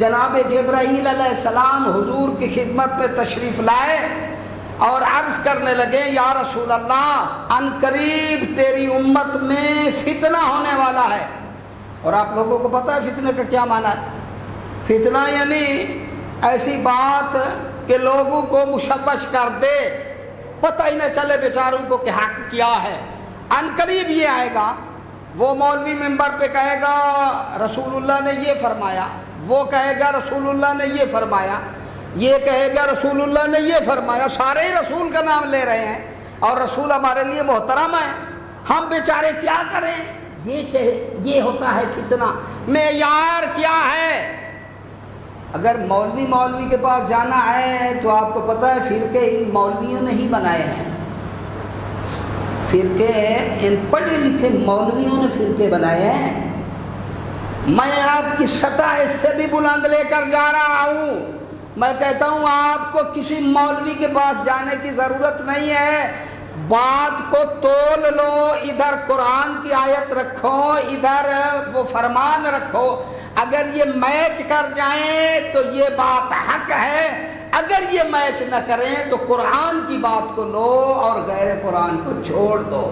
جناب جبرائیل علیہ السلام حضور کی خدمت میں تشریف لائے اور عرض کرنے لگے یا رسول اللہ ان قریب تیری امت میں فتنہ ہونے والا ہے۔ اور آپ لوگوں کو پتہ ہے فتنہ کا کیا معنی ہے؟ فتنہ یعنی ایسی بات کہ لوگوں کو مشوش کر دے، پتہ ہی نہ چلے بیچاروں کو کہ حق کیا ہے۔ ان قریب یہ آئے گا، وہ مولوی ممبر پہ کہے گا رسول اللہ نے یہ فرمایا، وہ کہے گا رسول اللہ نے یہ فرمایا، یہ کہے گا رسول اللہ نے یہ فرمایا، سارے ہی رسول کا نام لے رہے ہیں اور رسول ہمارے لیے محترم ہے، ہم بیچارے کیا کریں؟ یہ ہوتا ہے فتنہ۔ معیار کیا ہے؟ اگر مولوی کے پاس جانا ہے تو آپ کو پتہ ہے فرقے ان مولویوں نے ہی بنائے ہیں، فرقے ان پڑھے لکھے مولویوں نے فرقے بنائے ہیں۔ میں آپ کی سطح اس سے بھی بلند لے کر جا رہا ہوں، میں کہتا ہوں آپ کو کسی مولوی کے پاس جانے کی ضرورت نہیں ہے، بات کو تول لو، ادھر قرآن کی آیت رکھو، ادھر وہ فرمان رکھو، اگر یہ میچ کر جائیں تو یہ بات حق ہے، اگر یہ میچ نہ کریں تو قرآن کی بات کو لو اور غیر قرآن کو چھوڑ دو۔